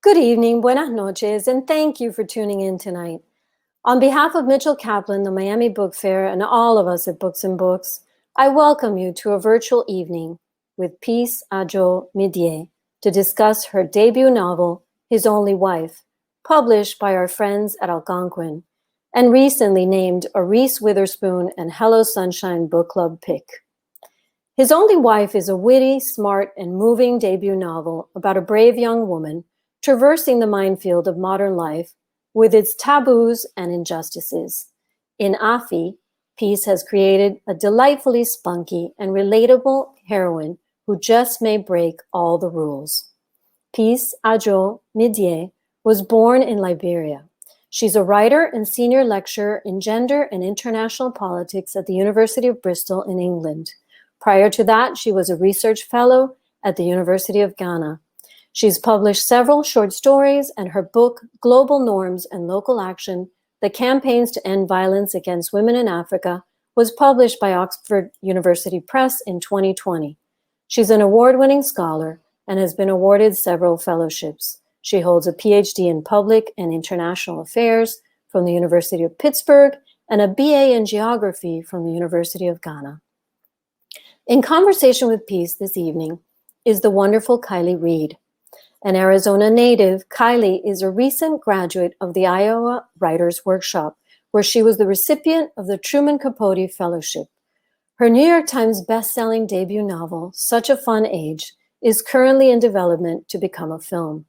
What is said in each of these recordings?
Good evening, buenas noches, and thank you for tuning in tonight. On behalf of Mitchell Kaplan, the Miami Book Fair, and all of us at Books and Books, I welcome you to a virtual evening with Peace Adzo Medie to discuss her debut novel, His Only Wife, published by our friends at Algonquin, and recently named a Reese Witherspoon and Hello Sunshine Book Club pick. His Only Wife is a witty, smart, and moving debut novel about a brave young woman traversing the minefield of modern life with its taboos and injustices. In Afi, Peace has created a delightfully spunky and relatable heroine who just may break all the rules. Peace Adzo Medie was born in Liberia. She's a writer and senior lecturer in gender and international politics at the University of Bristol in England. Prior to that, she was a research fellow at the University of Ghana. She's published several short stories, and her book, Global Norms and Local Action, The Campaigns to End Violence Against Women in Africa, was published by Oxford University Press in 2020. She's an award-winning scholar and has been awarded several fellowships. She holds a PhD in Public and International Affairs from the University of Pittsburgh and a BA in Geography from the University of Ghana. In conversation with Peace this evening is the wonderful Kiley Reid. An Arizona native, Kiley is a recent graduate of the Iowa Writers Workshop, where she was the recipient of the Truman Capote Fellowship. Her New York Times best-selling debut novel, Such a Fun Age, is currently in development to become a film.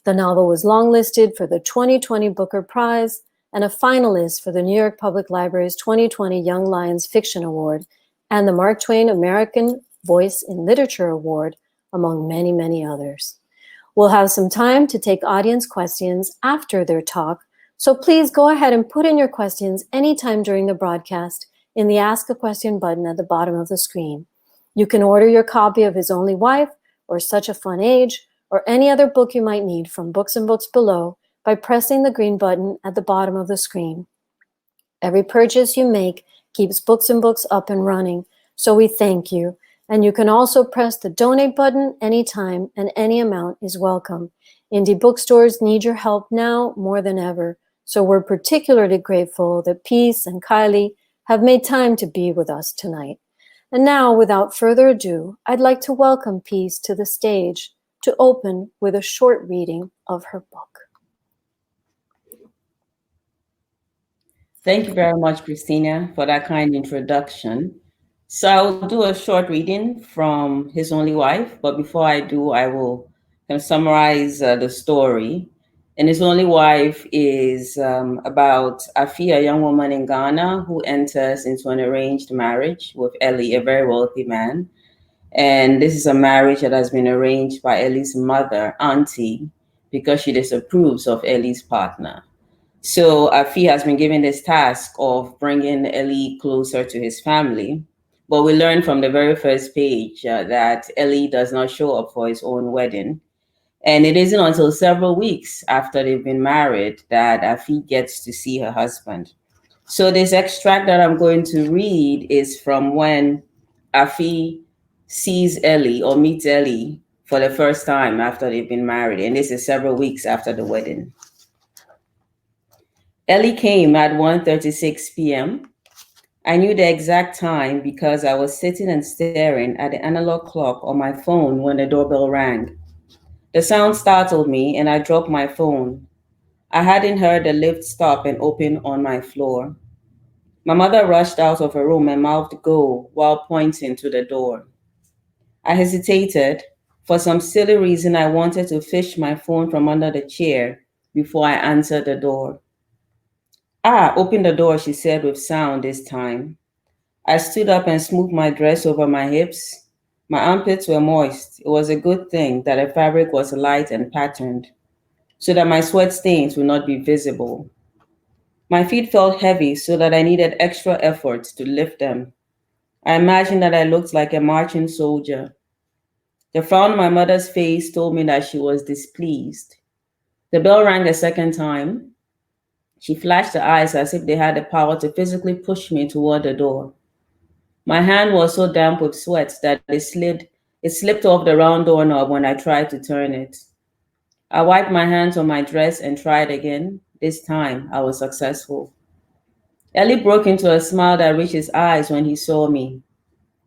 The novel was longlisted for the 2020 Booker Prize and a finalist for the New York Public Library's 2020 Young Lions Fiction Award and the Mark Twain American Voice in Literature Award, among many, many others. We'll have some time to take audience questions after their talk, so please go ahead and put in your questions anytime during the broadcast in the Ask a Question button at the bottom of the screen. You can order your copy of His Only Wife or Such a Fun Age or any other book you might need from Books and Books below by pressing the green button at the bottom of the screen. Every purchase you make keeps Books and Books up and running, so we thank you. And you can also press the donate button anytime, and any amount is welcome. Indie bookstores need your help now more than ever, so we're particularly grateful that Peace and Kiley have made time to be with us tonight. And now, without further ado, I'd like to welcome Peace to the stage to open with a short reading of her book. Thank you very much, Christina, for that kind introduction. So I'll do a short reading from His Only Wife, but before I do, I will kind of summarize the story. And His Only Wife is about Afi, a young woman in Ghana who enters into an arranged marriage with Ellie, a very wealthy man. And this is a marriage that has been arranged by Ellie's mother, auntie, because she disapproves of Ellie's partner. So Afi has been given this task of bringing Ellie closer to his family. But we learn from the very first page that Ellie does not show up for his own wedding. And it isn't until several weeks after they've been married that Afi gets to see her husband. So this extract that I'm going to read is from when Afi sees Ellie or meets Ellie for the first time after they've been married. And this is several weeks after the wedding. Ellie came at 1:36 p.m. I knew the exact time because I was sitting and staring at the analog clock on my phone when the doorbell rang. The sound startled me and I dropped my phone. I hadn't heard the lift stop and open on my floor. My mother rushed out of her room and mouthed go while pointing to the door. I hesitated. For some silly reason, I wanted to fish my phone from under the chair before I answered the door. "Ah, open the door," she said with sound this time. I stood up and smoothed my dress over my hips. My armpits were moist. It was a good thing that the fabric was light and patterned, so that my sweat stains would not be visible. My feet felt heavy, so that I needed extra effort to lift them. I imagined that I looked like a marching soldier. The frown on my mother's face told me that she was displeased. The bell rang a second time. She flashed her eyes as if they had the power to physically push me toward the door. My hand was so damp with sweat that it slipped off the round doorknob when I tried to turn it. I wiped my hands on my dress and tried again. This time, I was successful. Ellie broke into a smile that reached his eyes when he saw me.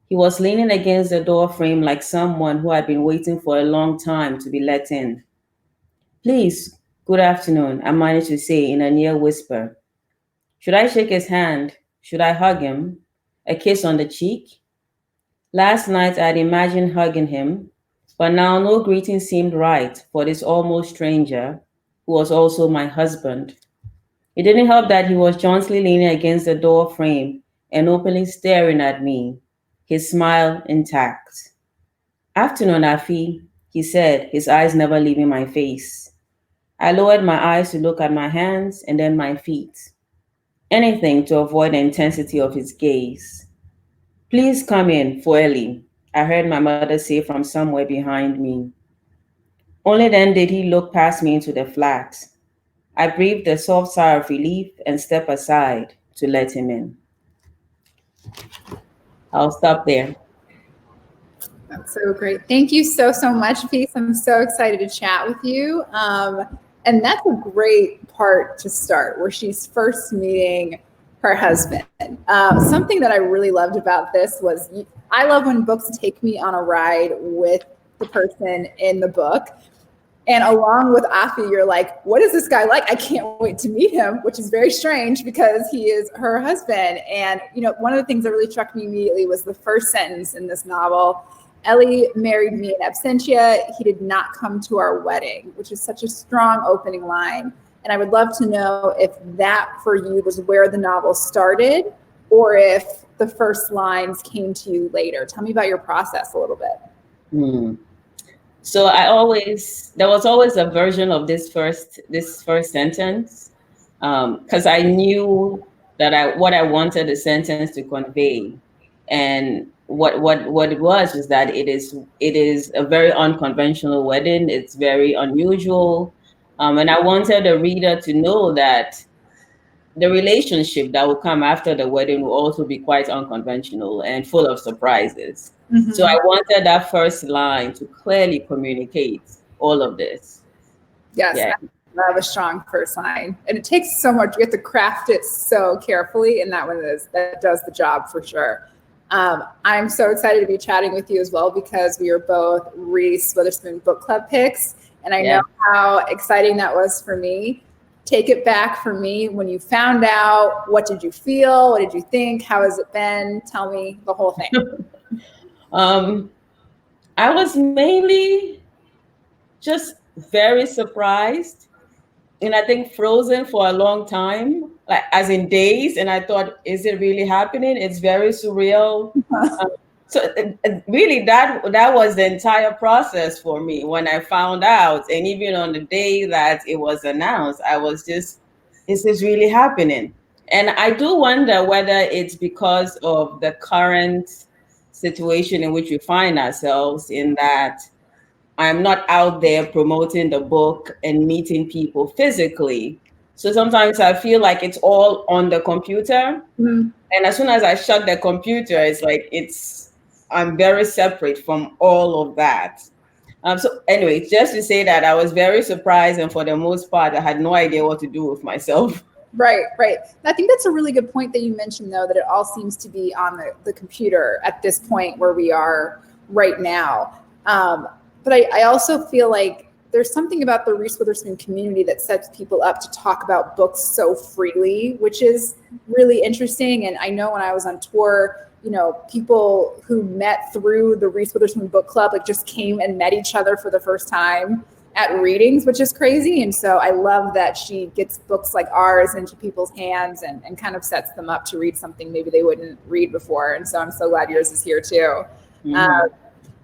He was leaning against the door frame like someone who had been waiting for a long time to be let in. Please, good afternoon, I managed to say in a near whisper. Should I shake his hand? Should I hug him? A kiss on the cheek? Last night I'd imagined hugging him, but now no greeting seemed right for this almost stranger who was also my husband. It didn't help that he was gently leaning against the door frame and openly staring at me, his smile intact. Afternoon, Afi, he said, his eyes never leaving my face. I lowered my eyes to look at my hands and then my feet. Anything to avoid the intensity of his gaze. Please come in, Foeli, I heard my mother say from somewhere behind me. Only then did he look past me into the flat. I breathed a soft sigh of relief and stepped aside to let him in. I'll stop there. That's so great. Thank you so much, Peace. I'm so excited to chat with you. And that's a great part to start, where she's first meeting her husband. Something that I really loved about this was, I love when books take me on a ride with the person in the book. And along with Afi, you're like, what is this guy like? I can't wait to meet him, which is very strange because he is her husband. And, you know, one of the things that really struck me immediately was the first sentence in this novel. Ellie married me in absentia. He did not come to our wedding, which is such a strong opening line. And I would love to know if that for you was where the novel started, or if the first lines came to you later. Tell me about your process a little bit. So there was always a version of this first sentence, because I knew that what I wanted the sentence to convey, and what it was that it is a very unconventional wedding. It's very unusual, and I wanted the reader to know that the relationship that will come after the wedding will also be quite unconventional and full of surprises. Mm-hmm. So I wanted that first line to clearly communicate all of this. Yes, yeah. I love a strong first line. And it takes so much. You have to craft it so carefully, and that does the job for sure. I'm so excited to be chatting with you as well, because we are both Reese Witherspoon book club picks. And I know how exciting that was for me. Take it back for me. When you found out, what did you feel? What did you think? How has it been? Tell me the whole thing. I was mainly just very surprised, and I think frozen for a long time, like as in days. And I thought, is it really happening? It's very surreal. So really, that was the entire process for me when I found out. And even on the day that it was announced, I was just, is this really happening? And I do wonder whether it's because of the current situation in which we find ourselves, in that I'm not out there promoting the book and meeting people physically. So sometimes I feel like it's all on the computer. Mm-hmm. And as soon as I shut the computer, it's like I'm very separate from all of that. So anyway, just to say that I was very surprised, and for the most part, I had no idea what to do with myself. Right. I think that's a really good point that you mentioned, though, that it all seems to be on the computer at this point where we are right now. But I also feel like there's something about the Reese Witherspoon community that sets people up to talk about books so freely, which is really interesting. And I know when I was on tour, you know, people who met through the Reese Witherspoon book club, like, just came and met each other for the first time at readings, which is crazy. And so I love that she gets books like ours into people's hands and kind of sets them up to read something maybe they wouldn't read before. And so I'm so glad yours is here too. Mm-hmm.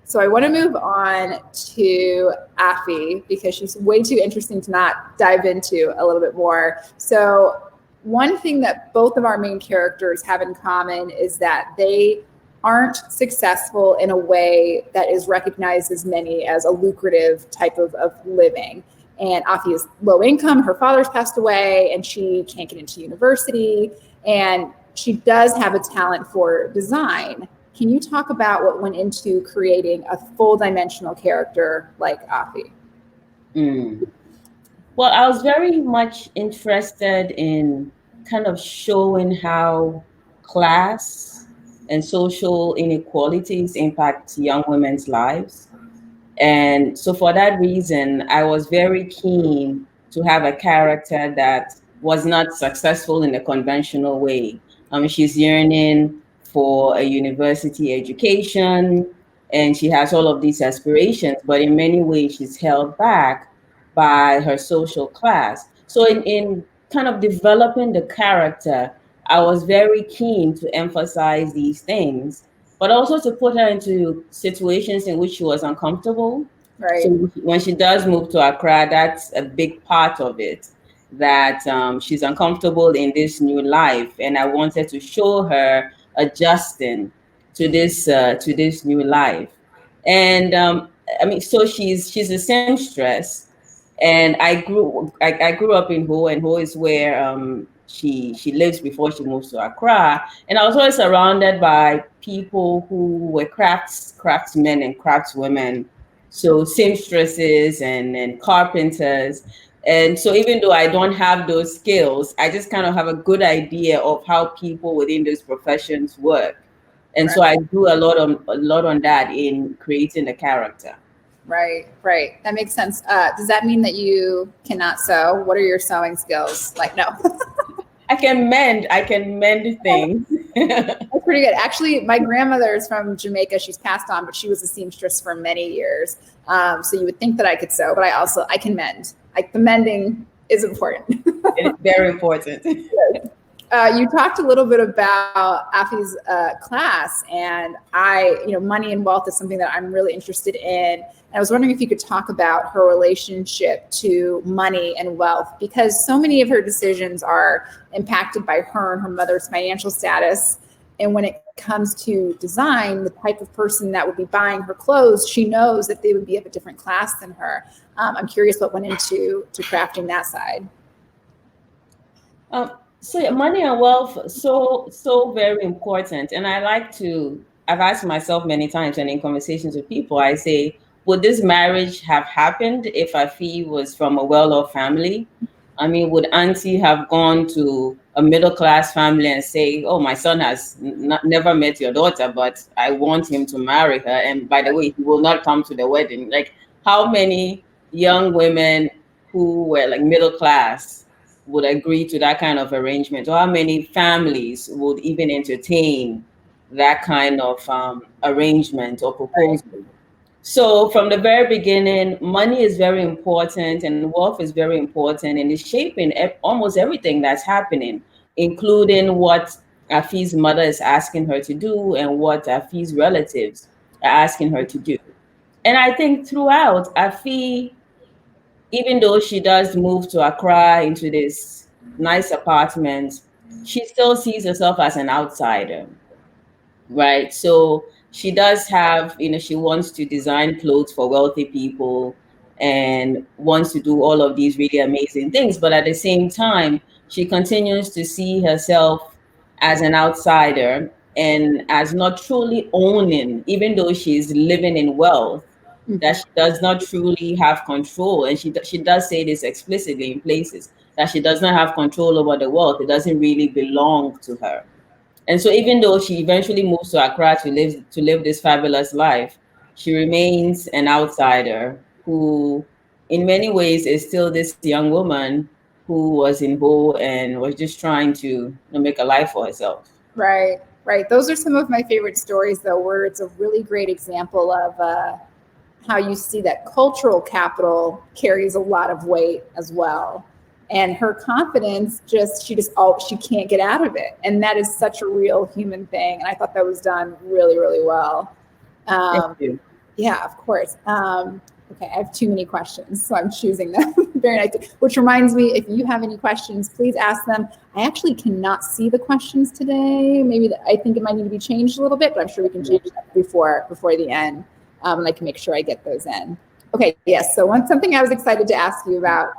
So I want to move on to Afi, because she's way too interesting to not dive into a little bit more. So one thing that both of our main characters have in common is that they aren't successful in a way that is recognized as many as a lucrative type of living. And Afi is low income. Her father's passed away and she can't get into university. And she does have a talent for design. Can you talk about what went into creating a full dimensional character like Afi? Mm. Well, I was very much interested in kind of showing how class and social inequalities impact young women's lives. And so for that reason, I was very keen to have a character that was not successful in a conventional way. She's yearning for a university education and she has all of these aspirations, but in many ways she's held back by her social class. So in kind of developing the character, I was very keen to emphasize these things, but also to put her into situations in which she was uncomfortable. Right. So when she does move to Accra, that's a big part of it, that she's uncomfortable in this new life. And I wanted to show her adjusting to this new life. And so she's a seamstress, and I grew up in Ho, and Ho is where she lives before she moves to Accra. And I was always surrounded by people who were craftsmen and craftswomen, so seamstresses and carpenters. And so even though I don't have those skills, I just kind of have a good idea of how people within those professions work. And so I do a lot on that in creating the character. Right. That makes sense. Does that mean that you cannot sew? What are your sewing skills? Like, no. I can mend things. That's pretty good. Actually, my grandmother is from Jamaica. She's passed on, but she was a seamstress for many years. So you would think that I could sew, but I can mend. Like, the mending is important. It's very important. You talked a little bit about Afi's class, and money and wealth is something that I'm really interested in. And I was wondering if you could talk about her relationship to money and wealth, because so many of her decisions are impacted by her and her mother's financial status. And when it comes to design, the type of person that would be buying her clothes, she knows that they would be of a different class than her. I'm curious what went into crafting that side. So yeah, money and wealth, so very important. And I've asked myself many times, and in conversations with people, I say, would this marriage have happened if Afi was from a well-off family? I mean, would Auntie have gone to a middle-class family and say, oh, my son has never met your daughter, but I want him to marry her. And by the way, he will not come to the wedding. Like, how many young women who were like middle class would agree to that kind of arrangement? Or how many families would even entertain that kind of arrangement or proposal? So from the very beginning, money is very important and wealth is very important, and it's shaping almost everything that's happening, including what Afi's mother is asking her to do and what Afi's relatives are asking her to do. And I think throughout, Afi, even though she does move to Accra into this nice apartment, she still sees herself as an outsider, right? So she does have, she wants to design clothes for wealthy people and wants to do all of these really amazing things. But at the same time, she continues to see herself as an outsider and as not truly owning, even though she's living in wealth, that she does not truly have control. And she does say this explicitly in places, that she does not have control over the wealth. It doesn't really belong to her. And so even though she eventually moves to Accra to live this fabulous life, she remains an outsider who in many ways is still this young woman who was in Ho and was just trying to make a life for herself. Right. Those are some of my favorite stories, though, where it's a really great example of how you see that cultural capital carries a lot of weight as well. And her confidence, she can't get out of it. And that is such a real human thing. And I thought that was done really, really well. Thank you. Yeah, of course. Okay, I have too many questions, so I'm choosing them. Very nice. Which reminds me, if you have any questions, please ask them. I actually cannot see the questions today. I think it might need to be changed a little bit, but I'm sure we can change that before the end. And I can make sure I get those in. Okay, yes. So something I was excited to ask you about.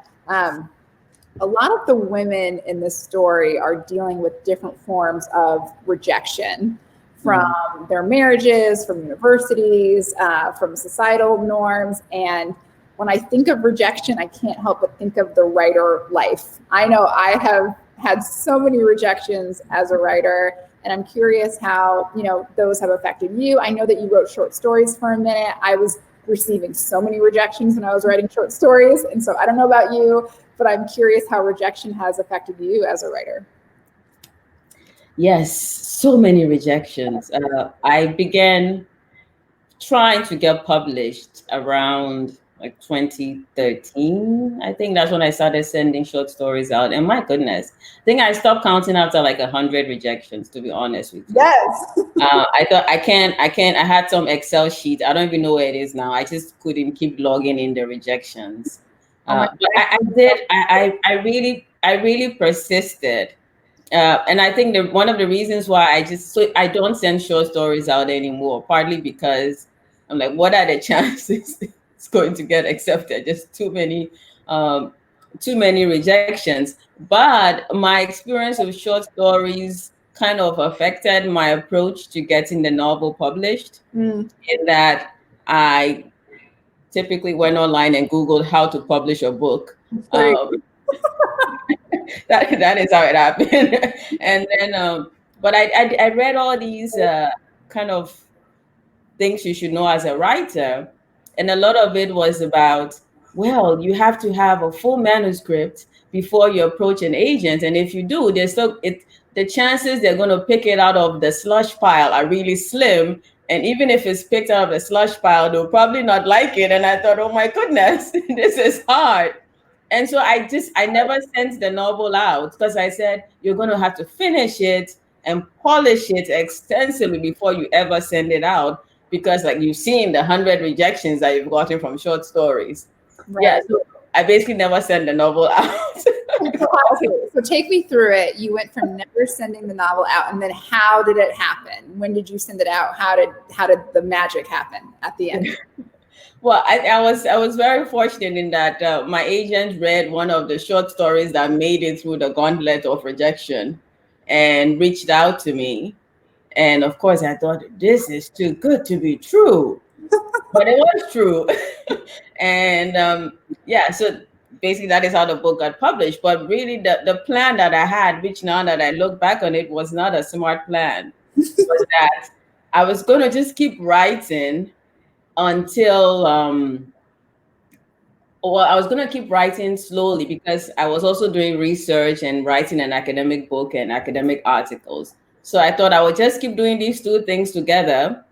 A lot of the women in this story are dealing with different forms of rejection from their marriages, from universities, from societal norms. And when I think of rejection, I can't help but think of the writer life. I know I have had so many rejections as a writer, and I'm curious how, those have affected you. I know that you wrote short stories for a minute. I was receiving so many rejections when I was writing short stories. And so I don't know about you, but I'm curious how rejection has affected you as a writer. Yes, so many rejections. I began trying to get published around like 2013. I think that's when I started sending short stories out. And my goodness, I think I stopped counting after like 100 rejections, to be honest with you. Yes. I thought I had some Excel sheet. I don't even know where it is now. I just couldn't keep logging in the rejections. But I really persisted. And I think that one of the reasons why I don't send short stories out anymore, partly because I'm like, what are the chances it's going to get accepted? Just too many rejections. But my experience with short stories kind of affected my approach to getting the novel published, in that I typically went online and Googled how to publish a book. That is how it happened. And then, but I read all these kind of things you should know as a writer, and a lot of it was about, well, you have to have a full manuscript before you approach an agent, and if you do, the chances they're going to pick it out of the slush pile are really slim. And even if it's picked out of the slush pile, they'll probably not like it. And I thought, oh my goodness, this is hard. And so I never sent the novel out, because I said, you're going to have to finish it and polish it extensively before you ever send it out, because like you've seen the 100 rejections that you've gotten from short stories. Right. Yeah, so I basically never sent the novel out. So take me through it. You went from never sending the novel out, and then how did it happen? When did you send it out? How did the magic happen at the end? Well, I was very fortunate in that my agent read one of the short stories that made it through the gauntlet of rejection and reached out to me. And of course, I thought, this is too good to be true. But it was true. And so basically that is how the book got published. But really the plan that I had, which now that I look back on it, was not a smart plan. Was that I was going to just keep writing until I was going to keep writing slowly, because I was also doing research and writing an academic book and academic articles. So I thought I would just keep doing these two things together,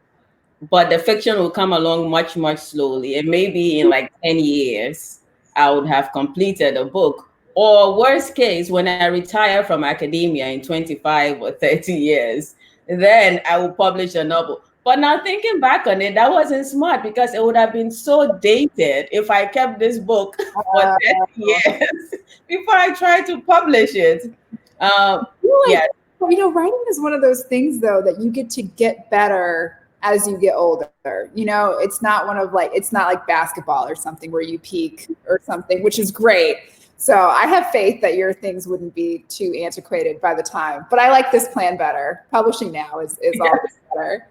but the fiction will come along much, much slowly. And maybe in like 10 years, I would have completed a book. Or worst case, when I retire from academia in 25 or 30 years, then I will publish a novel. But now thinking back on it, that wasn't smart, because it would have been so dated if I kept this book for 10 years before I tried to publish it. Writing is one of those things, though, that you get better as you get older. It's not it's not like basketball or something where you peak or something, which is great. So I have faith that your things wouldn't be too antiquated by the time. But I like this plan better. Publishing now is always better.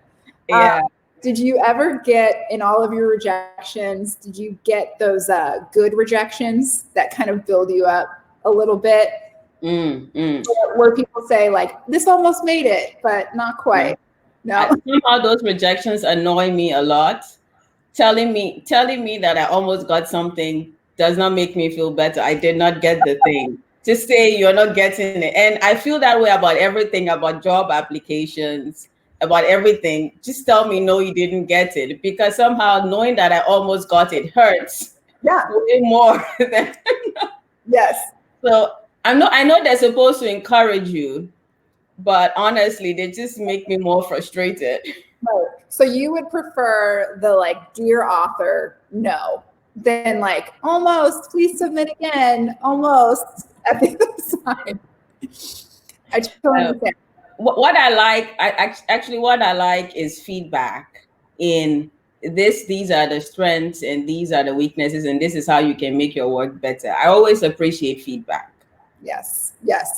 Yeah. Did you ever get, in all of your rejections, did you get those good rejections that kind of build you up a little bit? Where people say like, this almost made it, but not quite. No. Somehow those rejections annoy me a lot. Telling me that I almost got something does not make me feel better. I did not get the thing. Just say you're not getting it. And I feel that way about everything, about job applications, about everything. Just tell me, no, you didn't get it, because somehow knowing that I almost got it hurts. Yeah. Way more than. Yes. So I know they're supposed to encourage you, but honestly, they just make me more frustrated. Right. So you would prefer the like, dear author, no, than like, almost, please submit again, almost, at the other side. I totally understand. What I like is feedback in this. These are the strengths and these are the weaknesses, and this is how you can make your work better. I always appreciate feedback. Yes,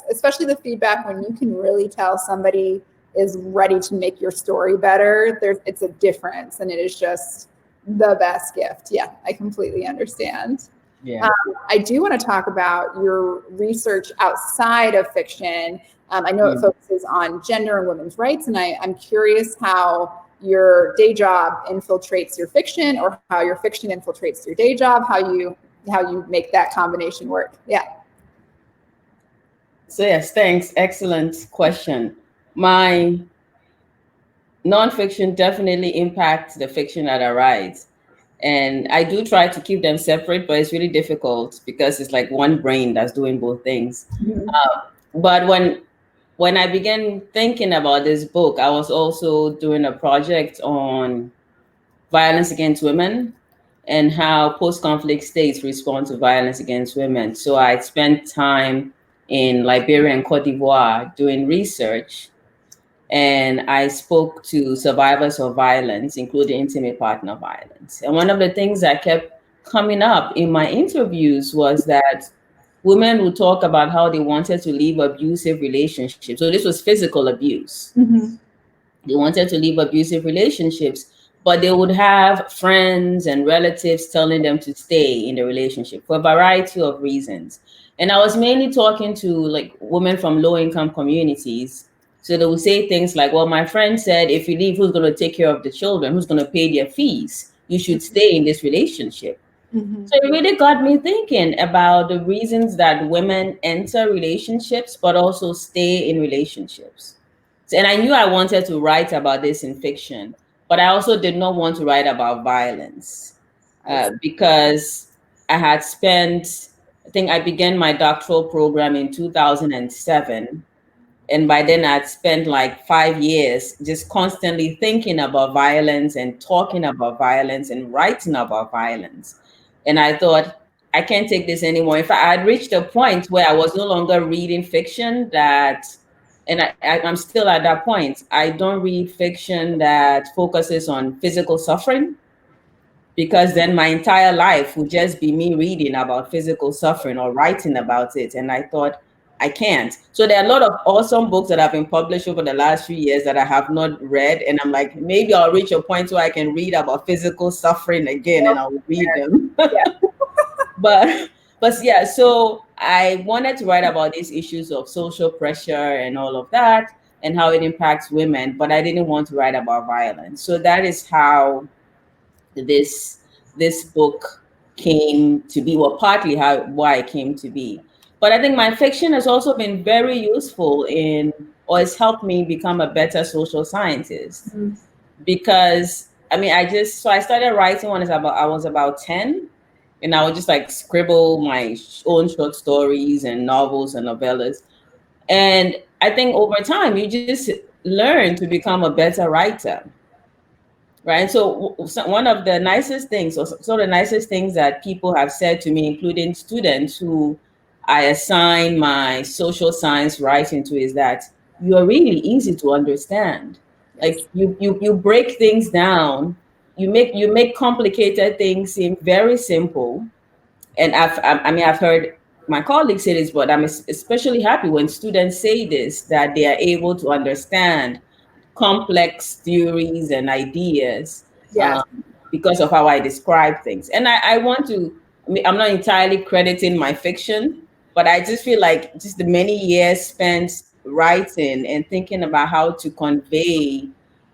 especially the feedback when you can really tell somebody is ready to make your story better. It's a difference, and it is just the best gift. Yeah, I completely understand. Yeah. I do want to talk about your research outside of fiction. I know it focuses on gender and women's rights, and I'm curious how your day job infiltrates your fiction, or how your fiction infiltrates your day job, how you make that combination work. Yeah. So yes, thanks. Excellent question. My nonfiction definitely impacts the fiction that I write. And I do try to keep them separate, but it's really difficult because it's like one brain that's doing both things. Mm-hmm. But when I began thinking about this book, I was also doing a project on violence against women and how post-conflict states respond to violence against women. So I spent time in Liberia and Cote d'Ivoire doing research, and I spoke to survivors of violence, including intimate partner violence. And one of the things that kept coming up in my interviews was that women would talk about how they wanted to leave abusive relationships. So this was physical abuse. Mm-hmm. They wanted to leave abusive relationships, but they would have friends and relatives telling them to stay in the relationship for a variety of reasons. And I was mainly talking to like women from low income communities. So they would say things like, well, my friend said, if you leave, who's going to take care of the children? Who's going to pay their fees? You should stay in this relationship. Mm-hmm. So it really got me thinking about the reasons that women enter relationships, but also stay in relationships. And I knew I wanted to write about this in fiction, but I also did not want to write about violence because I had spent, I think I began my doctoral program in 2007. And by then I'd spent like 5 years just constantly thinking about violence and talking about violence and writing about violence. And I thought, I can't take this anymore. In fact, I had reached a point where I was no longer reading fiction and I'm still at that point. I don't read fiction that focuses on physical suffering, because then my entire life would just be me reading about physical suffering or writing about it. And I thought, I can't. So there are a lot of awesome books that have been published over the last few years that I have not read. And I'm like, maybe I'll reach a point where I can read about physical suffering again and I'll read them. But yeah, so I wanted to write about these issues of social pressure and all of that and how it impacts women, but I didn't want to write about violence. So that is how this book came to be, well, partly why it came to be. But I think my fiction has also been very useful or has helped me become a better social scientist. Mm-hmm. Because I started writing when I was about 10, and I would just like scribble my own short stories and novels and novellas. And I think over time you just learn to become a better writer. Right. So one of the nicest things, or some of the nicest things that people have said to me, including students who I assign my social science writing to, is that you're really easy to understand. Like you break things down, you make complicated things seem very simple. And I've heard my colleagues say this, but I'm especially happy when students say this, that they are able to understand complex theories and ideas because of how I describe things. And I want to, I'm not entirely crediting my fiction, but I just feel like just the many years spent writing and thinking about how to convey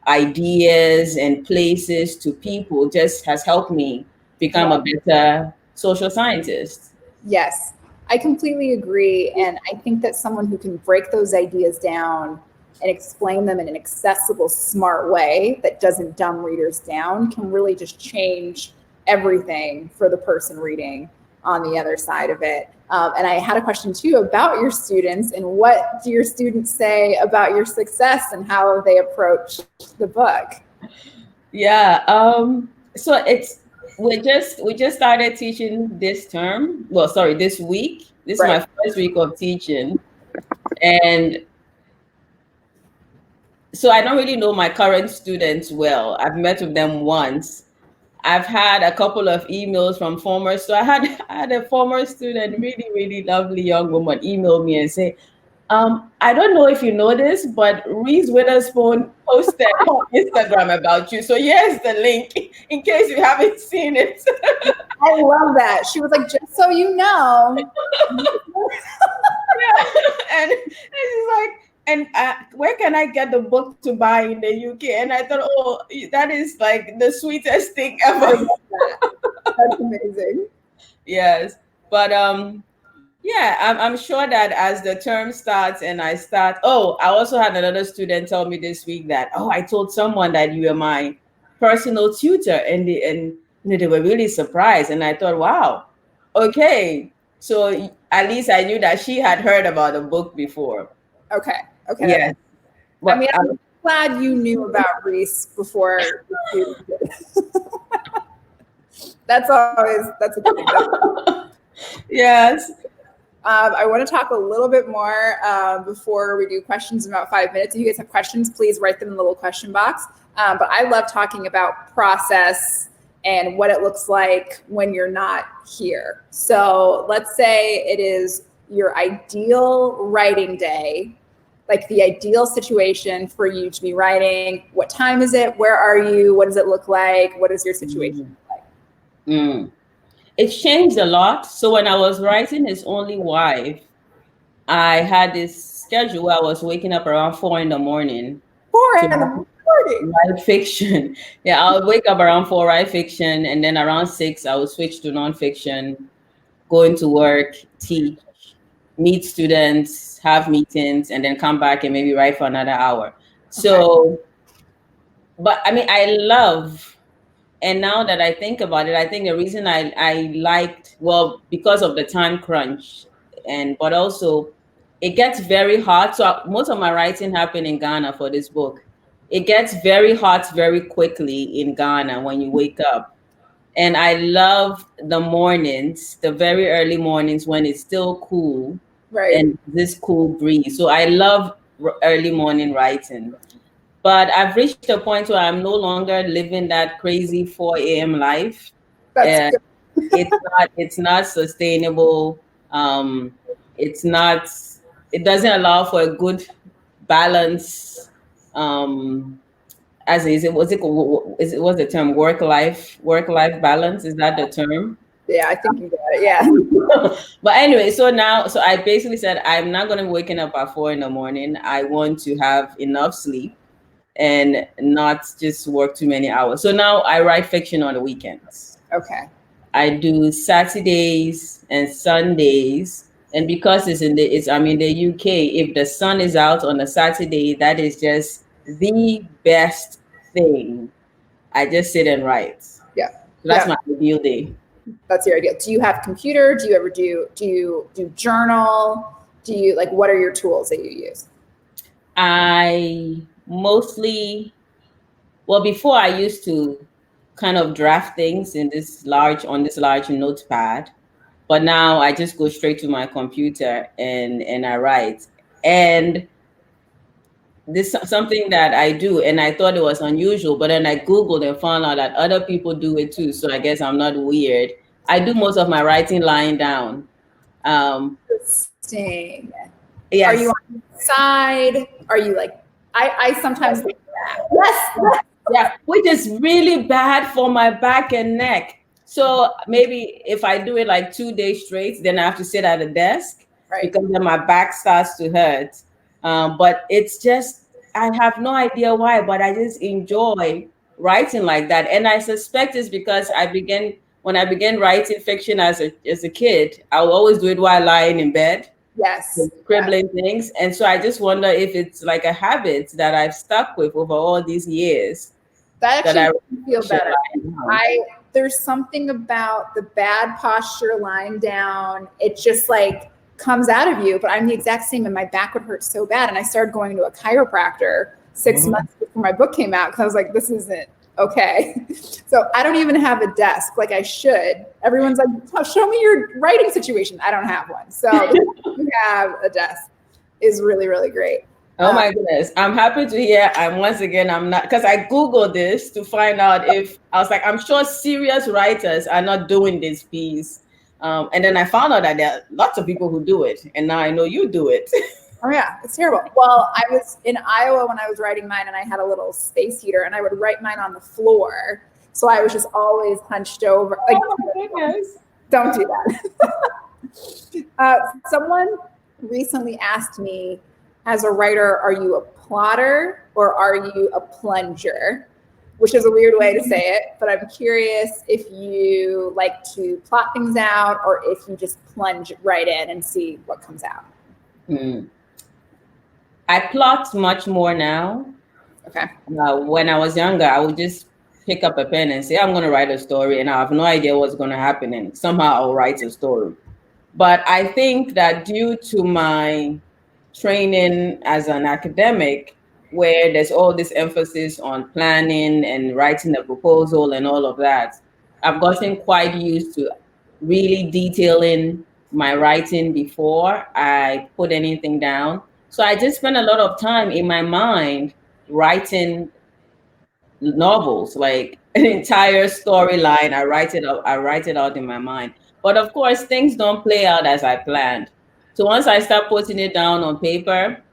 ideas and places to people just has helped me become a better social scientist. Yes, I completely agree. And I think that someone who can break those ideas down and explain them in an accessible, smart way that doesn't dumb readers down can really just change everything for the person reading on the other side of it. And I had a question too about your students, and what do your students say about your success and how they approach the book? Yeah, so we just started teaching this term. Well, sorry, this week. This is my first week of teaching, and so I don't really know my current students well. I've met with them once. I've had a couple of emails from former. So I had a former student, really, really lovely young woman, email me and say, I don't know if you know this, but Reese Witherspoon posted on Instagram about you. So here's the link in case you haven't seen it. I love that. She was like, just so you know. Yeah. And she's like, and where can I get the book to buy in the UK? And I thought, oh, that is like the sweetest thing ever. That's amazing. Yes. But yeah, I'm sure that as the term starts and I start, oh, I also had another student tell me this week that, oh, I told someone that you were my personal tutor, and they were really surprised. And I thought, wow, okay. So at least I knew that she had heard about the book before. Okay. Yes. I mean, I'm glad you knew about Reese before. That's a good thing. Yes. I want to talk a little bit more before we do questions in about 5 minutes. If you guys have questions, please write them in the little question box. But I love talking about process and what it looks like when you're not here. So let's say it is your ideal writing day, like the ideal situation for you to be writing. What time is it? Where are you? What does it look like? What is your situation like? It's changed a lot. So when I was writing His Only Wife, I had this schedule where I was waking up around 4 in the morning. 4 in the morning? Write fiction. Yeah, I'll wake up around 4, write fiction, and then around 6, I would switch to nonfiction, go into work, teach, meet students, have meetings, and then come back and maybe write for another hour. So, but I mean, I love, and now that I think about it, I think the reason I liked, well, because of the time crunch, but also it gets very hot. So most of my writing happened in Ghana for this book. It gets very hot very quickly in Ghana when you wake up. And I love the mornings, the very early mornings when it's still cool, right? And this cool breeze. So I love early morning writing. But I've reached a point where I'm no longer living that crazy 4 a.m. life. That's good. It's not sustainable. It doesn't allow for a good balance. What's the term? Work life balance? Is that the term? Yeah, I think you got it. Yeah. But anyway, so I basically said I'm not going to be waking up at 4 in the morning. I want to have enough sleep and not just work too many hours. So now I write fiction on the weekends. Okay. I do Saturdays and Sundays. And because I'm in the UK, if the sun is out on a Saturday, that is just the best thing. I just sit and write. Yeah. So that's my ideal day. That's your ideal. Do you have computer? Do you ever do you journal? Do you what are your tools that you use? I mostly, before I used to kind of draft things on this large notepad, but now I just go straight to my computer and I write. And this is something that I do, and I thought it was unusual, but then I Googled and found out that other people do it too. So I guess I'm not weird. I do most of my writing lying down. Interesting. Yes. Are you on the side? Are you I sometimes yes. Yeah, which is really bad for my back and neck. So maybe if I do it 2 days straight, then I have to sit at a desk, right? Because then my back starts to hurt. But it's just, I have no idea why, but I just enjoy writing like that. And I suspect it's because when I began writing fiction as a kid, I would always do it while lying in bed. Yes. Scribbling things. And so I just wonder if it's like a habit that I've stuck with over all these years. That actually makes me feel better. There's something about the bad posture lying down. It just comes out of you, but I'm the exact same, and my back would hurt so bad. And I started going to a chiropractor 6 months before my book came out because I was like, this isn't okay. So I don't even have a desk like I should. Everyone's like, oh, show me your writing situation. I don't have one. So you have a desk is really, really great. Oh my goodness. I'm happy to hear. Once again, I'm not, because I Googled this to find out I'm sure serious writers are not doing this piece. And then I found out that there are lots of people who do it. And now I know you do it. Oh yeah, it's terrible. Well, I was in Iowa when I was writing mine, and I had a little space heater, and I would write mine on the floor. So I was just always hunched over. Like, Oh my goodness. don't do that. Someone recently asked me, as a writer, are you a plotter or are you a plunger? Which is a weird way to say it, but I'm curious if you like to plot things out or if you just plunge right in and see what comes out. I plot much more now. Okay. When I was younger, I would just pick up a pen and say, I'm going to write a story, and I have no idea what's going to happen, and somehow I'll write a story. But I think that due to my training as an academic, where there's all this emphasis on planning and writing a proposal and all of that, I've gotten quite used to really detailing my writing before I put anything down. So I just spend a lot of time in my mind writing novels, like an entire storyline. I write it out in my mind. But of course, things don't play out as I planned. So once I start putting it down on paper,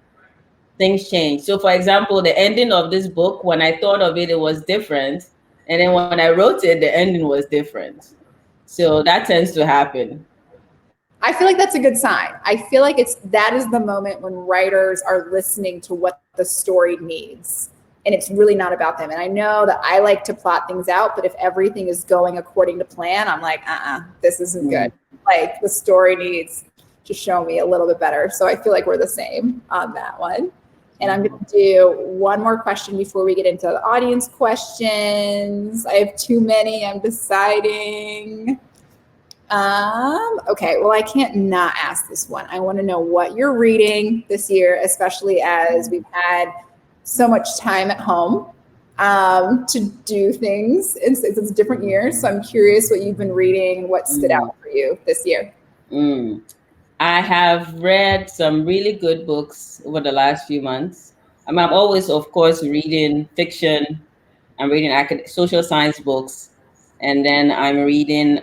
things change. So for example, the ending of this book, when I thought of it, it was different. And then when I wrote it, the ending was different. So that tends to happen. I feel like that's a good sign. I feel like that is the moment when writers are listening to what the story needs. And it's really not about them. And I know that I like to plot things out, but if everything is going according to plan, I'm like, this isn't good. Like, the story needs to show me a little bit better. So I feel like we're the same on that one. And I'm going to do one more question before we get into the audience questions. I have too many. I'm deciding. Okay, well, I can't not ask this one. I want to know what you're reading this year, especially as we've had so much time at home to do things. It's a different year, so I'm curious what you've been reading, what stood out for you this year. I have read some really good books over the last few months. I'm always, of course, reading fiction. I'm reading social science books, and then I'm reading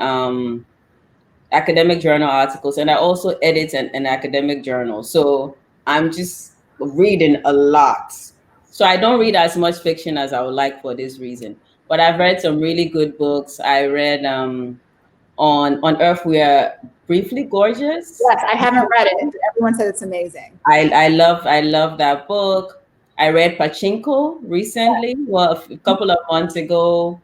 academic journal articles, and I also edit an academic journal. So I'm just reading a lot. So I don't read as much fiction as I would like for this reason. But I've read some really good books. I read On Earth We Are Briefly Gorgeous. Yes, I haven't read it. Everyone said it's amazing. I love that book. I read Pachinko recently, well, a couple of months ago.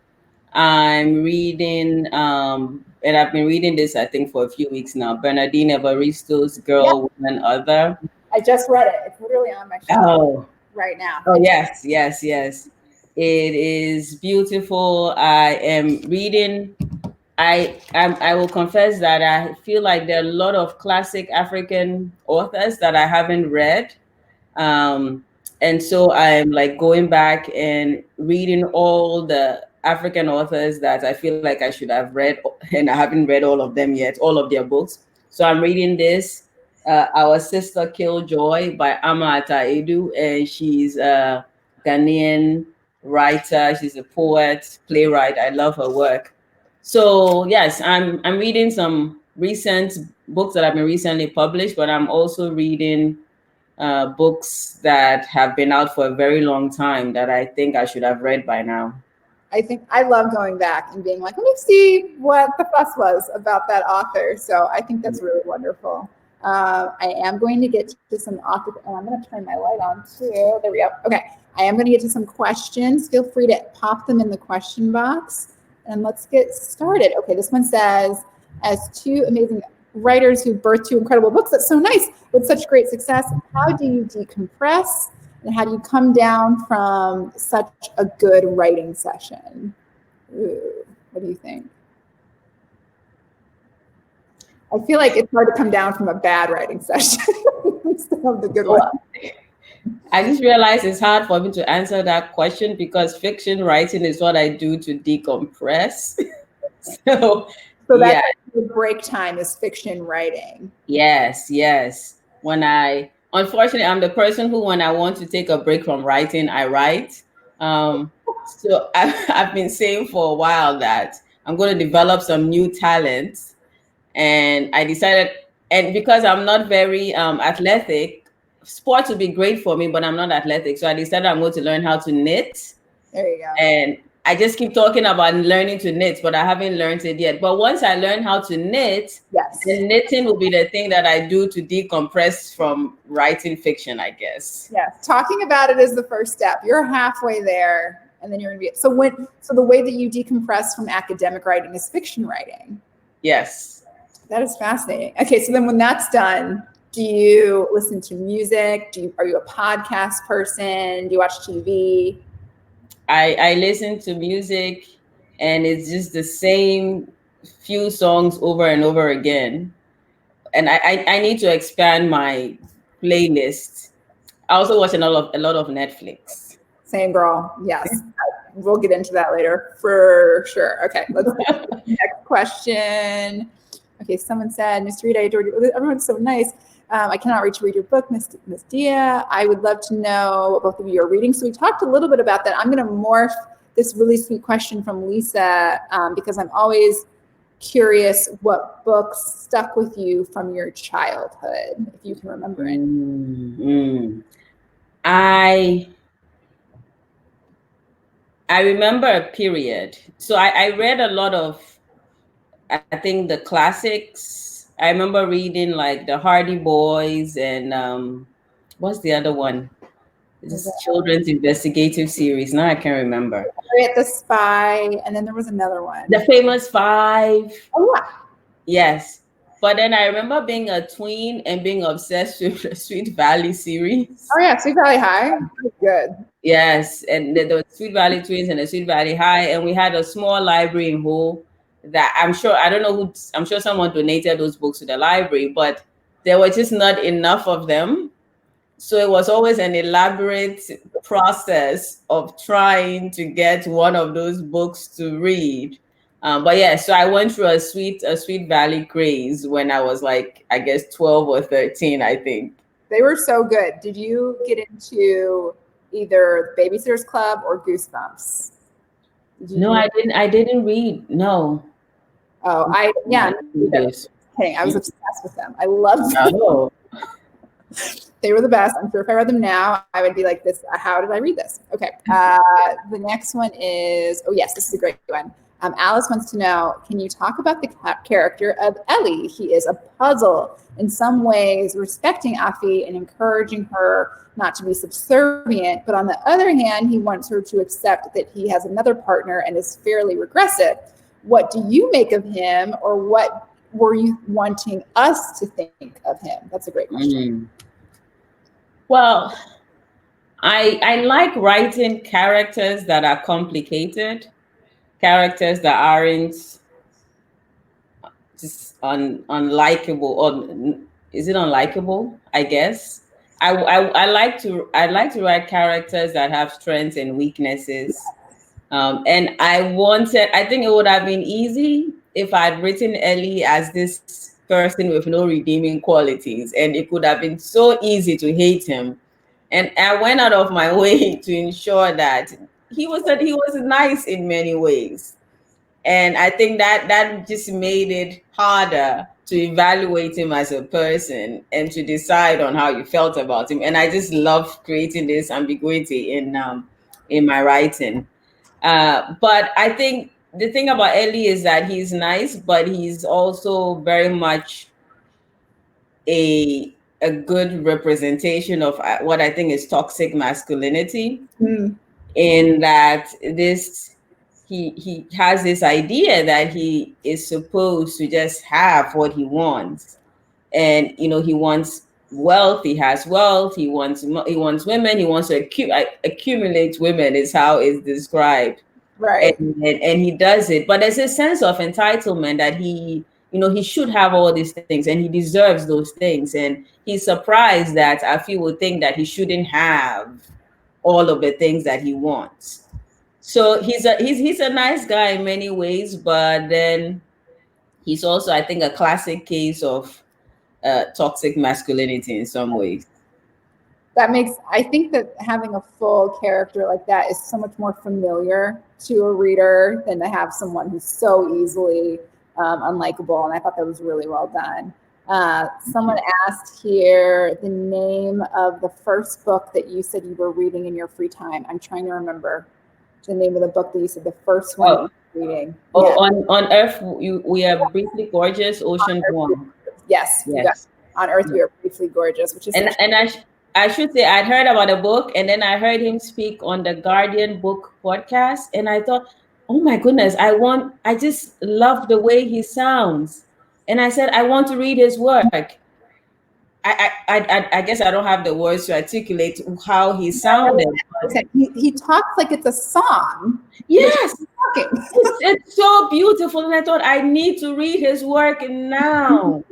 I'm reading, and I've been reading this, I think, for a few weeks now, Bernardine Evaristo's Girl, Woman, Other. I just read it. It's literally on my shelf right now. Oh, yes. It is beautiful. I am reading. I will confess that I feel like there are a lot of classic African authors that I haven't read. And so I'm like going back and reading all the African authors that I feel like I should have read, and I haven't read all of them yet, all of their books. So I'm reading this, Our Sister Killjoy by Ama Ata Edu, and she's a Ghanaian writer. She's a poet, playwright. I love her work. So yes, I'm reading some recent books that have been recently published, but I'm also reading books that have been out for a very long time that I think I should have read by now. I think I love going back and being like, let me see what the fuss was about that author. So I think that's really wonderful. I am going to get to some author, and I'm going to turn my light on too. There we go. Okay. I am going to get to some questions. Feel free to pop them in the question box, and let's get started. Okay. This one says, as two amazing writers who birthed two incredible books, that's so nice, with such great success, how do you decompress? And how do you come down from such a good writing session? Ooh, what do you think? I feel like it's hard to come down from a bad writing session instead of the good one. I just realized it's hard for me to answer that question because fiction writing is what I do to decompress. So that's the break time is fiction writing. Yes. Unfortunately, I'm the person who, when I want to take a break from writing, I write. So I've been saying for a while that I'm going to develop some new talents. And I decided, and because I'm not very athletic, sports would be great for me, but I'm not athletic. So I decided I'm going to learn how to knit. There you go. And I just keep talking about learning to knit, but I haven't learned it yet. But once I learn how to knit, Yes, then knitting will be the thing that I do to decompress from writing fiction, I guess. yes. Talking about it is the first step. You're halfway there, and then you're gonna be. So the way that you decompress from academic writing is fiction writing. Yes. That is fascinating. Okay, so then when that's done, do you listen to music? Are you a podcast person? Do you watch TV? I listen to music, and it's just the same few songs over and over again. And I need to expand my playlist. I also watch a lot of Netflix. Same girl. Yes. We'll get into that later for sure. Okay, let's get to the next question. Okay, someone said, Mr. Reid, I adored you. Everyone's so nice. I cannot wait to read your book, Miss Dia. I would love to know what both of you are reading. So we talked a little bit about that. I'm going to morph this really sweet question from Lisa because I'm always curious what books stuck with you from your childhood, if you can remember it. I remember a period. So I read a lot of, I think, the classics. I remember reading like the Hardy Boys and what's the other one? This children's investigative series. Now I can't remember. The Spy, and then there was another one. The Famous Five. Oh, yeah. Yes. But then I remember being a tween and being obsessed with the Sweet Valley series. Oh, yeah, Sweet Valley High. Good. Yes, and there were Sweet Valley Twins and the Sweet Valley High, and we had a small library in Hull that I'm sure someone donated those books to the library, but there were just not enough of them. So it was always an elaborate process of trying to get one of those books to read. But yeah, so I went through a Sweet Valley craze when I was like, I guess 12 or 13, I think. They were so good. Did you get into either Babysitter's Club or Goosebumps? No, I didn't read. No. Oh, Kidding. I was obsessed with them. I loved them. Oh. They were the best. I'm sure if I read them now, I would be like this. How did I read this? Okay. The next one is, oh yes, this is a great one. Alice wants to know, can you talk about the character of Ellie? He is a puzzle. In some ways, respecting Afi and encouraging her not to be subservient, but on the other hand, he wants her to accept that he has another partner and is fairly regressive. What do you make of him, or what were you wanting us to think of him? That's a great question. Well, I like writing characters that are complicated, characters that aren't just unlikable, or is it unlikable? I guess I like to write characters that have strengths and weaknesses, and I think it would have been easy if I'd written Ellie as this person with no redeeming qualities, and it could have been so easy to hate him. And I went out of my way to ensure that he was nice in many ways. And I think that just made it harder to evaluate him as a person and to decide on how you felt about him. And I just love creating this ambiguity in my writing. But I think the thing about Ellie is that he's nice, but he's also very much a good representation of what I think is toxic masculinity, in that he has this idea that he is supposed to just have what he wants, and he wants wealth. He has wealth. He wants women. He wants to accumulate women, is how it's described. Right. And he does it, but there's a sense of entitlement that he should have all these things and he deserves those things. And he's surprised that Afi would think that he shouldn't have all of the things that he wants. So he's a nice guy in many ways, but then he's also, I think, a classic case of toxic masculinity in some ways. I think that having a full character like that is so much more familiar to a reader than to have someone who's so easily unlikable. And I thought that was really well done. Someone asked here the name of the first book that you said you were reading in your free time. I'm trying to remember the name of the book that you said the first one that you were reading. Oh, yeah. on Earth, we are briefly gorgeous, Ocean One. Yes, yes. You got, on Earth, we are briefly gorgeous, which is I should say I'd heard about the book, and then I heard him speak on the Guardian book podcast, and I thought, oh my goodness, I just love the way he sounds, and I said I want to read his work. I guess I don't have the words to articulate how he sounded. He talks like it's a song. Yes, it's so beautiful, and I thought I need to read his work now.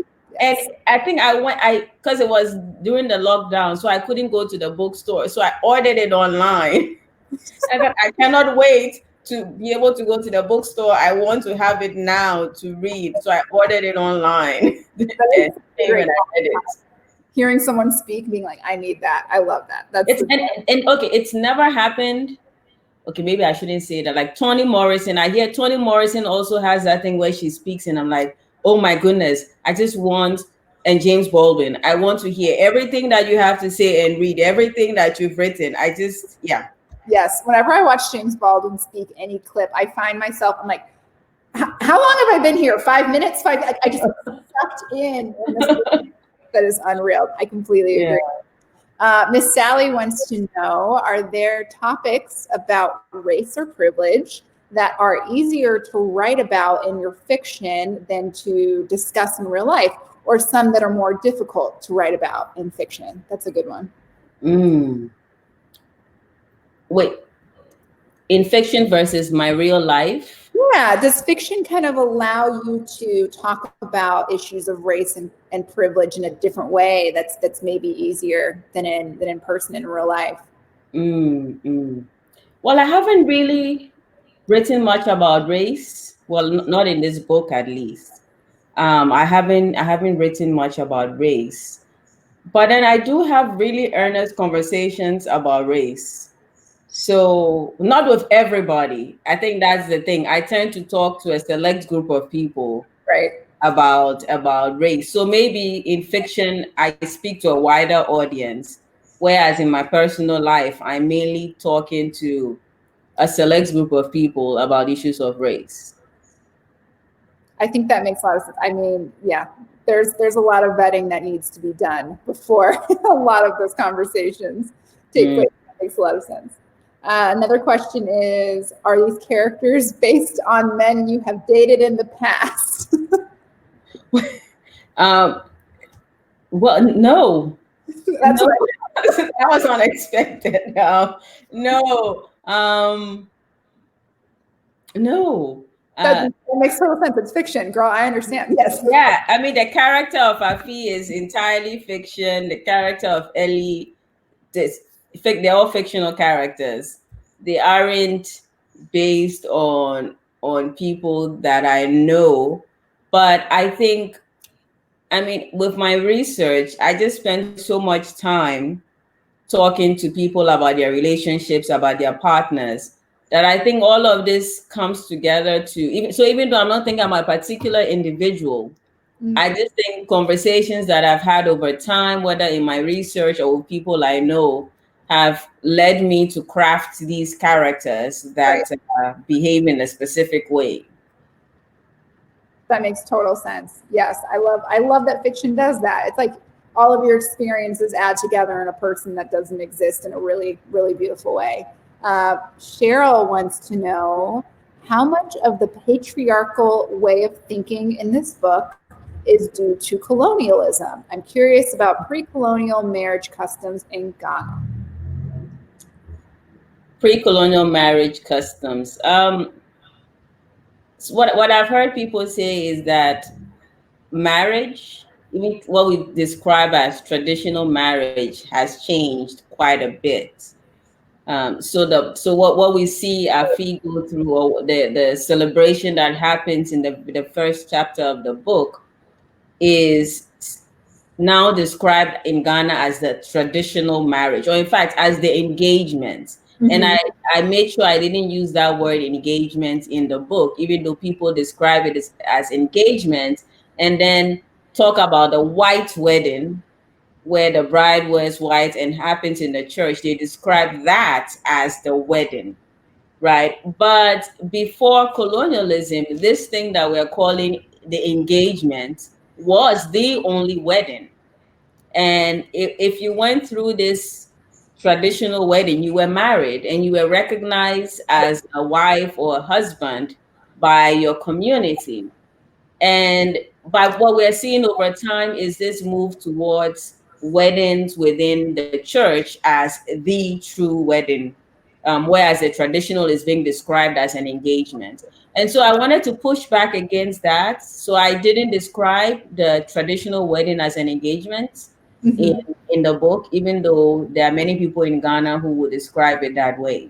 And I think because it was during the lockdown, so I couldn't go to the bookstore. So I ordered it online. I cannot wait to be able to go to the bookstore. I want to have it now to read. So I ordered it online. Hearing someone speak, being like, I need that. I love that. Okay, it's never happened. Okay, maybe I shouldn't say that. Like Toni Morrison, I hear Toni Morrison also has that thing where she speaks, and I'm like, oh my goodness, I just want, and James Baldwin, I want to hear everything that you have to say and read everything that you've written. Yes, whenever I watch James Baldwin speak any clip, I find myself, I'm like, how long have I been here? 5 minutes? I just sucked in. That is unreal. I completely agree. Miss Sally wants to know, are there topics about race or privilege that are easier to write about in your fiction than to discuss in real life, or some that are more difficult to write about in fiction? That's a good one. Wait, in fiction versus my real life? Yeah, does fiction kind of allow you to talk about issues of race and privilege in a different way that's maybe easier than in person in real life? Well, I haven't really written much about race. Well, not in this book, at least. I haven't written much about race, but then I do have really earnest conversations about race. So not with everybody. I think that's the thing. I tend to talk to a select group of people, right, about race. So maybe in fiction, I speak to a wider audience, whereas in my personal life, I'm mainly talking to a select group of people about issues of race. I think that makes a lot of sense. I mean, yeah, there's a lot of vetting that needs to be done before a lot of those conversations take place. That makes a lot of sense. Another question is, are these characters based on men you have dated in the past? Well, no. That's no. That was unexpected. No. That makes total sense. It's fiction, girl. I understand. Yes. Yeah. I mean, the character of Afi is entirely fiction. The character of Ellie, they're all fictional characters. They aren't based on people that I know. But I think, I mean, with my research, I just spent so much time talking to people about their relationships, about their partners, that I think all of this comes together to even though I'm not thinking I'm a particular individual, I just think conversations that I've had over time, whether in my research or with people I know, have led me to craft these characters that behave in a specific way. That makes total sense. Yes, I love that fiction does that. It's like all of your experiences add together in a person that doesn't exist in a really, really beautiful way. Cheryl wants to know, how much of the patriarchal way of thinking in this book is due to colonialism? I'm curious about pre-colonial marriage customs in Ghana. Pre-colonial marriage customs. So what I've heard people say is that marriage, even what we describe as traditional marriage, has changed quite a bit. So what we see Afi go through, or the celebration that happens in the first chapter of the book, is now described in Ghana as the traditional marriage, or in fact as the engagement. And I made sure I didn't use that word engagement in the book, even though people describe it as engagement. And then talk about the white wedding, where the bride wears white and happens in the church, they describe that as the wedding, right? But before colonialism, this thing that we're calling the engagement was the only wedding. And if you went through this traditional wedding, you were married and you were recognized as a wife or a husband by your community. And by what we're seeing over time is this move towards weddings within the church as the true wedding, whereas the traditional is being described as an engagement. And so I wanted to push back against that. So I didn't describe the traditional wedding as an engagement in the book, even though there are many people in Ghana who would describe it that way.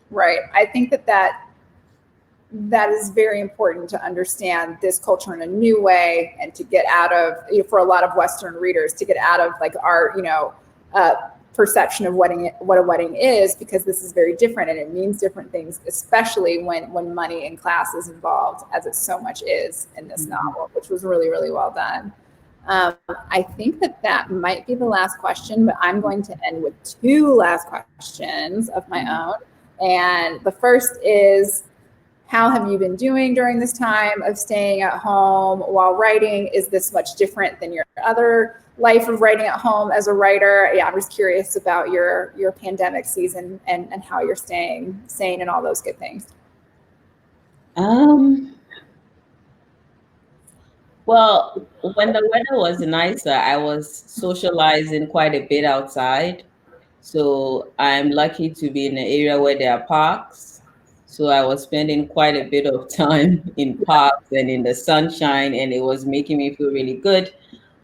Right. I think that is very important to understand this culture in a new way, and to get out of, for a lot of Western readers, to get out of like our, perception of what a wedding is, because this is very different and it means different things, especially when money and class is involved, as it so much is in this novel, which was really, really well done. I think that might be the last question, but I'm going to end with two last questions of my own. And the first is, how have you been doing during this time of staying at home while writing? Is this much different than your other life of writing at home as a writer? Yeah, I'm just curious about your pandemic season and how you're staying sane and all those good things. Well, when the weather was nicer, I was socializing quite a bit outside. So I'm lucky to be in an area where there are parks. So I was spending quite a bit of time in parks and in the sunshine, and it was making me feel really good.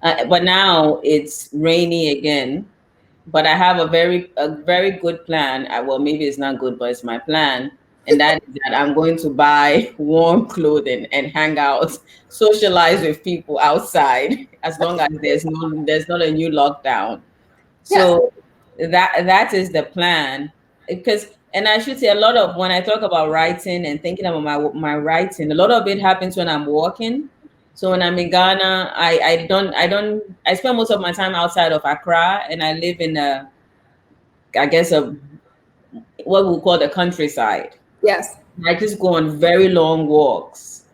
But now it's rainy again. But I have a very good plan. Well, maybe it's not good, but it's my plan. And that is that I'm going to buy warm clothing and hang out, socialize with people outside, as long as there's not a new lockdown. So that is the plan. Because, and I should say, a lot of, when I talk about writing and thinking about my writing, a lot of it happens when I'm walking. So when I'm in Ghana, I spend most of my time outside of Accra, and I live in what we call the countryside. Yes. I just go on very long walks.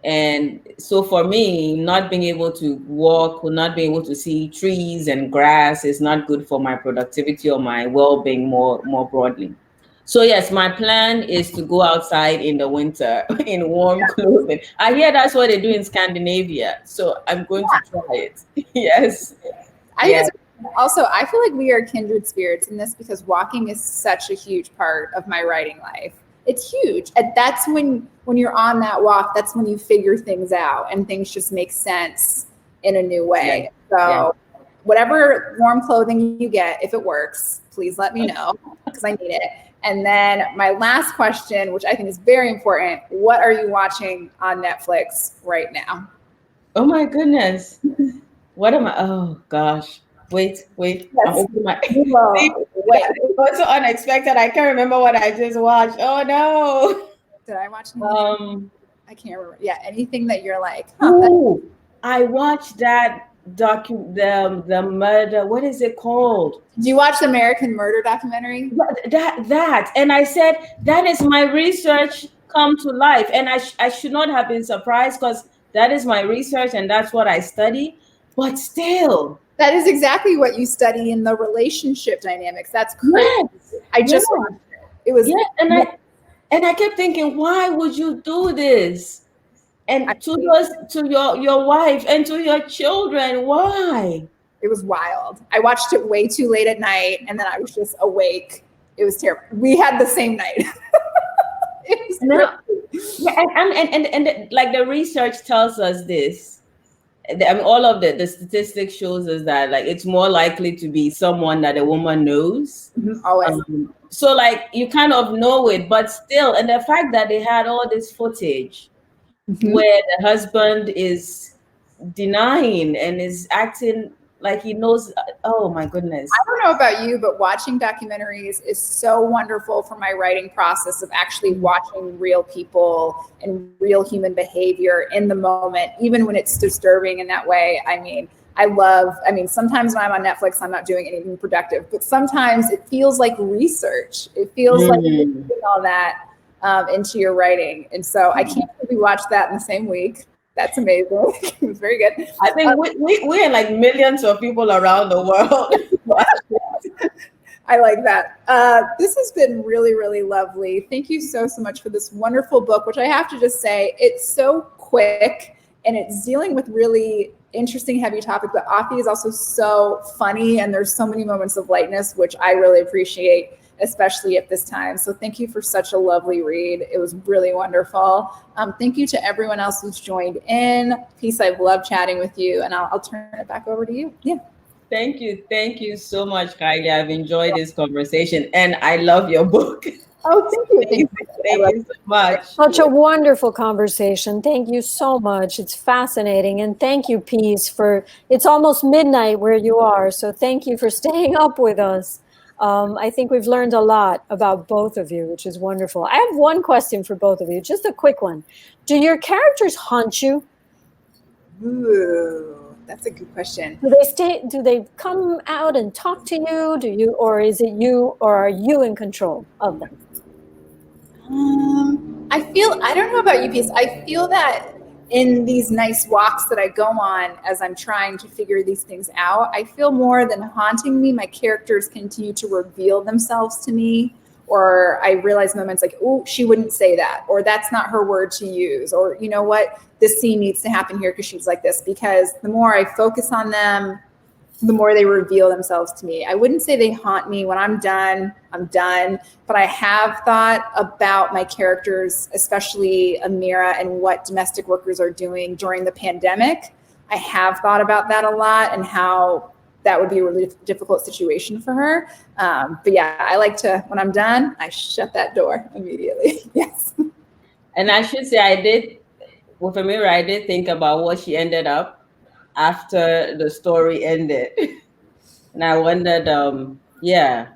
And so for me, not being able to walk or not being able to see trees and grass is not good for my productivity or my well-being more broadly. So yes, my plan is to go outside in the winter in warm clothing. I hear that's what they do in Scandinavia. So I'm going to try it. Yes. Also, I feel like we are kindred spirits in this, because walking is such a huge part of my writing life. It's huge. And that's when you're on that walk, that's when you figure things out and things just make sense in a new way. So whatever warm clothing you get, if it works, please let me know, because I need it. And then my last question, which I think is very important, what are you watching on Netflix right now? Oh my goodness. What am I? Oh gosh. Wait. Yes. I'm opening my wait. It was so unexpected. I can't remember what I just watched. Oh no. Did I watch anything? I can't remember. Yeah, anything that you're like, I watched that the murder. What is it called? Did you watch the American Murder documentary? That. And I said, that is my research come to life. And I should not have been surprised, because that is my research and that's what I study. But still, that is exactly what you study in the relationship dynamics. That's crazy. Yes. I just watched it. It was and I kept thinking, why would you do this? And to your wife and to your children, why? It was wild. I watched it way too late at night, and then I was just awake. It was terrible. We had the same night. And like the research tells us this. I mean, all of the statistics shows us that like it's more likely to be someone that a woman knows. Always. So like you kind of know it, but still, and the fact that they had all this footage where the husband is denying and is acting Like he knows. Oh my goodness. I don't know about you, but watching documentaries is so wonderful for my writing process of actually watching real people and real human behavior in the moment, even when it's disturbing in that way. I mean, sometimes when I'm on Netflix, I'm not doing anything productive, but sometimes it feels like research. It feels like putting all that into your writing. And so I can't believe we watched that in the same week. That's amazing. It was very good. I think we are like millions of people around the world. I like that. This has been really, really lovely. Thank you so much for this wonderful book, which I have to just say, it's so quick and it's dealing with really interesting, heavy topics, but Afi is also so funny and there's so many moments of lightness, which I really appreciate, especially at this time. So thank you for such a lovely read. It was really wonderful. Thank you to everyone else who's joined in. Peace, I've loved chatting with you, and I'll turn it back over to you. Yeah. Thank you so much, Kiley. I've enjoyed this conversation and I love your book. Oh, thank you. Thank you so much. Such a wonderful conversation. Thank you so much. It's fascinating. And thank you, Peace, it's almost midnight where you are. So thank you for staying up with us. I think we've learned a lot about both of you, which is wonderful. I have one question for both of you, just a quick one. Do your characters haunt you? Ooh, that's a good question. Do they come out and talk to you? Or is it you, or are you in control of them? I don't know about you, Peace. I feel that in these nice walks that I go on as I'm trying to figure these things out, I feel more than haunting me, my characters continue to reveal themselves to me, or I realize moments like, oh, she wouldn't say that, or that's not her word to use, or you know what, this scene needs to happen here because she's like this. Because the more I focus on them, the more they reveal themselves to me. I wouldn't say they haunt me. When I'm done, I'm done. But I have thought about my characters, especially Amira, and what domestic workers are doing during the pandemic. I have thought about that a lot and how that would be a really difficult situation for her. But yeah, I like to, when I'm done, I shut that door immediately. Yes. And I should say, with Amira, I did think about what she ended up after the story ended. And I wondered, yeah.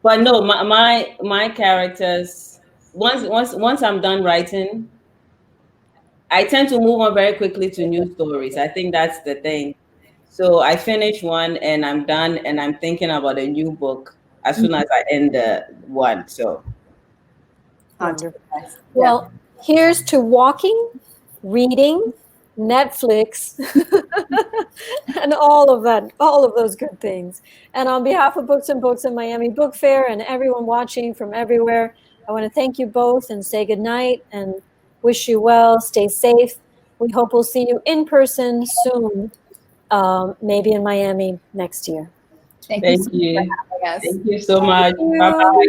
But no, my characters, once I'm done writing, I tend to move on very quickly to new stories. I think that's the thing. So I finish one and I'm done, and I'm thinking about a new book as soon as I end the one. So Wonderful. Well, here's to walking, reading, Netflix, and all of those good things. And on behalf of Books and Books and Miami Book Fair and everyone watching from everywhere, I want to thank you both and say goodnight and wish you well. Stay safe. We hope we'll see you in person soon, maybe in Miami next year. Thank you. For having us. Thank you so much. Thank you. Bye-bye.